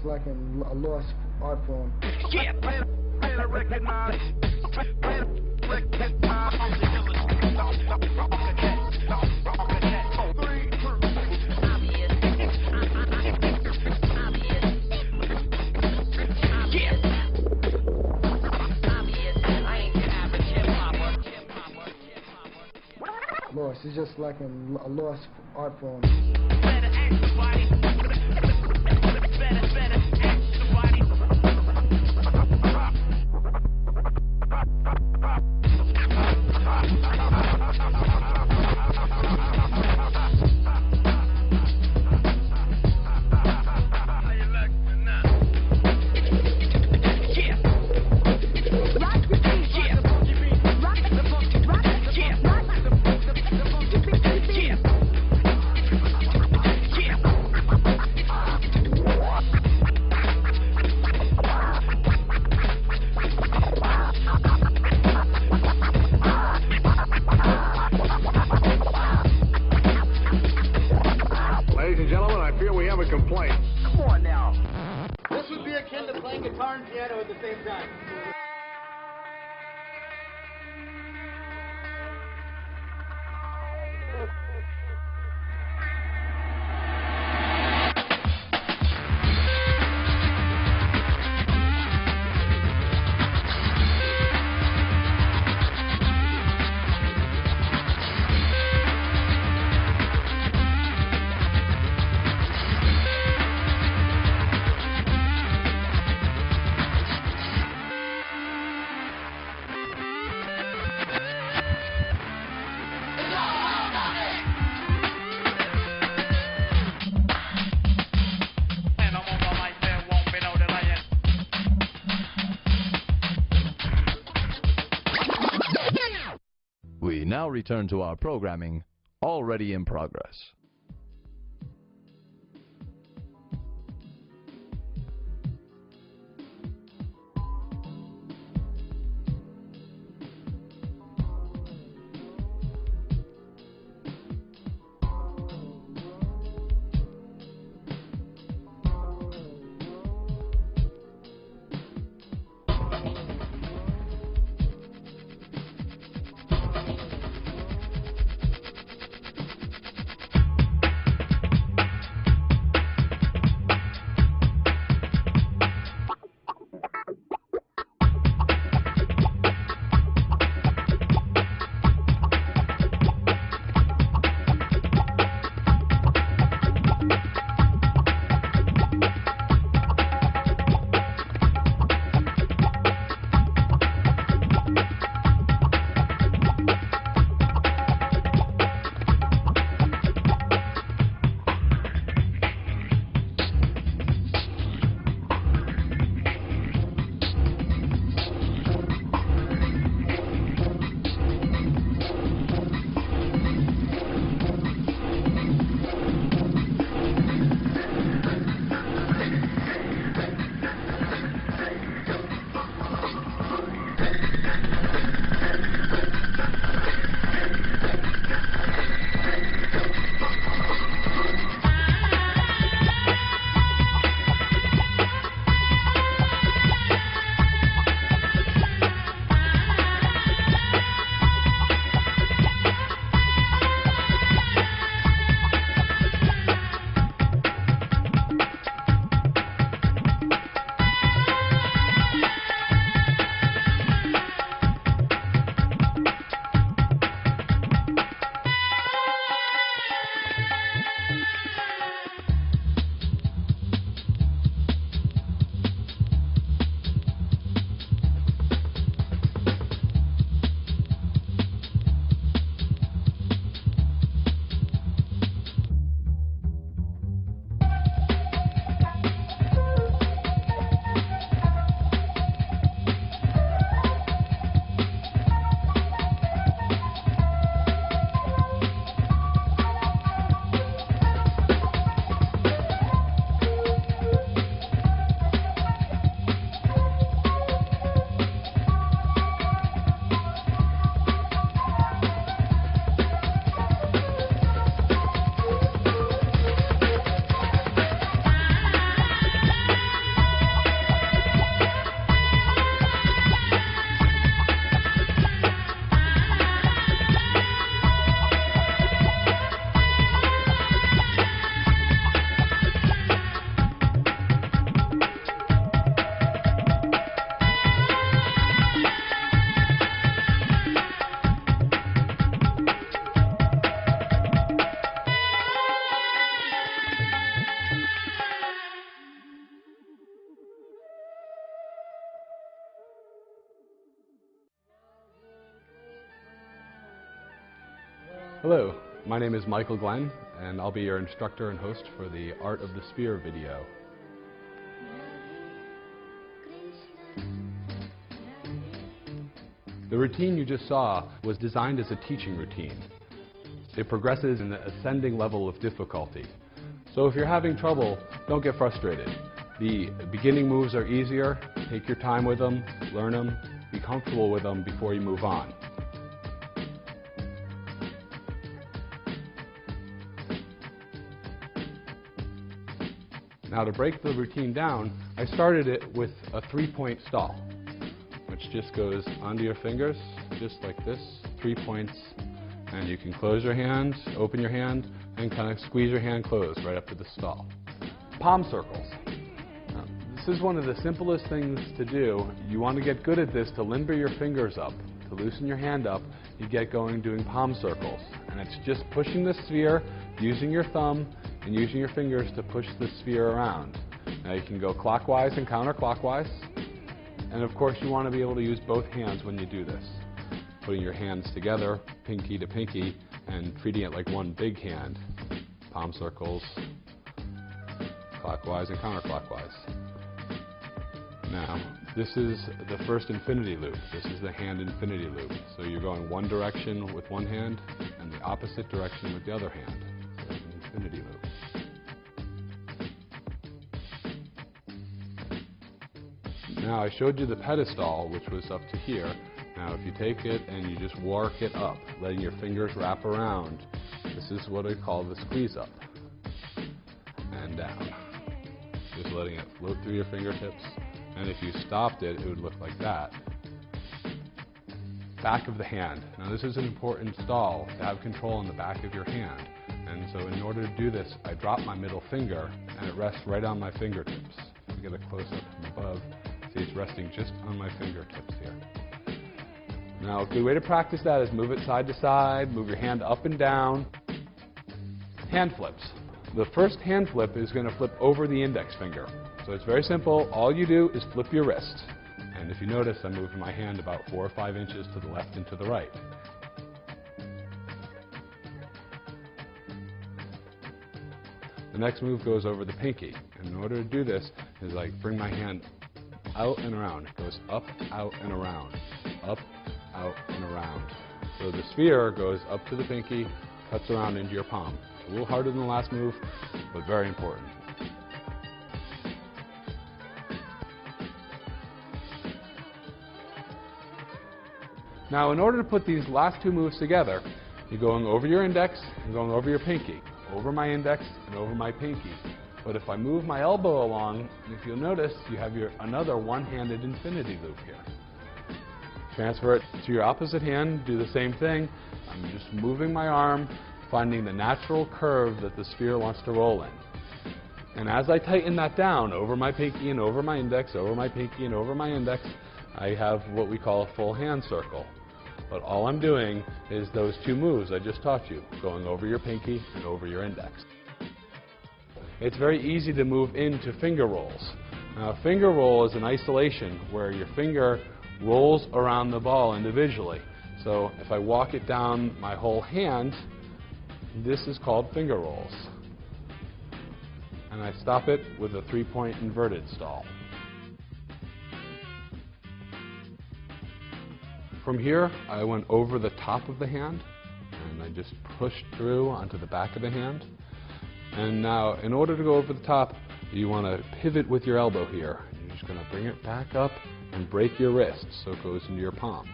Like a lost art form. Yeah, better recognize. Lost. It's just like a lost art form. Better ask somebody. Better ask somebody. Complaint. Come on now. This would be akin to playing guitar and piano at the same time. We now return to our programming, already in progress. Hello, my name is Michael Glenn, and I'll be your instructor and host for the Art of the Sphere video. The routine you just saw was designed as a teaching routine. It progresses in the ascending level of difficulty. So if you're having trouble, don't get frustrated. The beginning moves are easier. Take your time with them, learn them, be comfortable with them before you move on. Now to break the routine down, I started it with a 3-point stall, which just goes onto your fingers, just like this, 3 points, and you can close your hand, open your hand, and kind of squeeze your hand closed right up to the stall. Palm circles. Now, this is one of the simplest things to do. You want to get good at this to limber your fingers up, to loosen your hand up. You get going doing palm circles, and it's just pushing the sphere, using your thumb, and using your fingers to push the sphere around. Now you can go clockwise and counterclockwise, and of course you want to be able to use both hands when you do this. Putting your hands together, pinky to pinky, and treating it like one big hand. Palm circles, clockwise and counterclockwise. Now, this is the first infinity loop. This is the hand infinity loop. So you're going one direction with one hand, and the opposite direction with the other hand. So it's an infinity loop. Now I showed you the pedestal, which was up to here. Now if you take it and you just work it up, letting your fingers wrap around, this is what I call the squeeze up. And down. Just letting it float through your fingertips. And if you stopped it, it would look like that. Back of the hand. Now this is an important stall, to have control on the back of your hand. And so in order to do this, I drop my middle finger, and it rests right on my fingertips. If you get a close-up from above, see it's resting just on my fingertips here. Now a good way to practice that is move it side to side, move your hand up and down. Hand flips. The first hand flip is going to flip over the index finger. So it's very simple. All you do is flip your wrist. And if you notice, I'm moving my hand about 4 or 5 inches to the left and to the right. The next move goes over the pinky. And in order to do this, is like bring my hand out and around. It goes up, out, and around. Up, out, and around. So the sphere goes up to the pinky, cuts around into your palm. It's a little harder than the last move, but very important. Now, in order to put these last two moves together, you're going over your index and going over your pinky. Over my index and over my pinky. But if I move my elbow along, if you'll notice, you have another one-handed infinity loop here. Transfer it to your opposite hand, do the same thing. I'm just moving my arm, finding the natural curve that the sphere wants to roll in. And as I tighten that down, over my pinky and over my index, over my pinky and over my index, I have what we call a full hand circle. But all I'm doing is those two moves I just taught you, going over your pinky and over your index. It's very easy to move into finger rolls. Now, a finger roll is an isolation where your finger rolls around the ball individually. So if I walk it down my whole hand, this is called finger rolls. And I stop it with a 3-point inverted stall. From here, I went over the top of the hand, and I just pushed through onto the back of the hand. And now, in order to go over the top, you want to pivot with your elbow here. You're just going to bring it back up and break your wrist so it goes into your palm.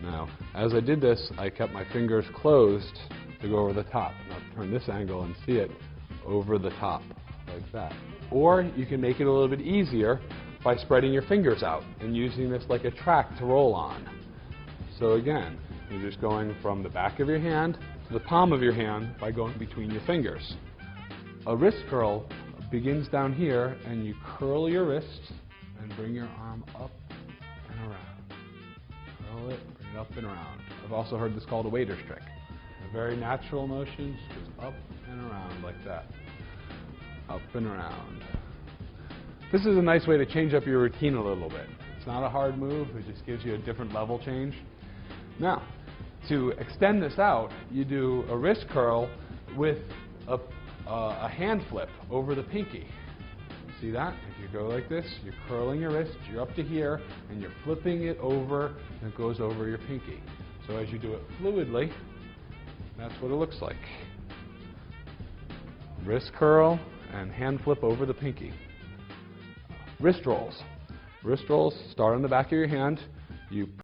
Now, as I did this, I kept my fingers closed to go over the top. Now, turn this angle and see it over the top, like that. Or you can make it a little bit easier by spreading your fingers out and using this like a track to roll on. So again, you're just going from the back of your hand to the palm of your hand by going between your fingers. A wrist curl begins down here, and you curl your wrist and bring your arm up and around. Curl it, bring it up and around. I've also heard this called a waiter's trick. A very natural motion, just goes up and around like that. Up and around. This is a nice way to change up your routine a little bit. It's not a hard move, it just gives you a different level change. Now, To extend this out, you do a wrist curl with a hand flip over the pinky. See that? If you go like this, you're curling your wrist, you're up to here, and you're flipping it over, and it goes over your pinky. So as you do it fluidly, that's what it looks like. Wrist curl and hand flip over the pinky. Wrist rolls. Wrist rolls start on the back of your hand. You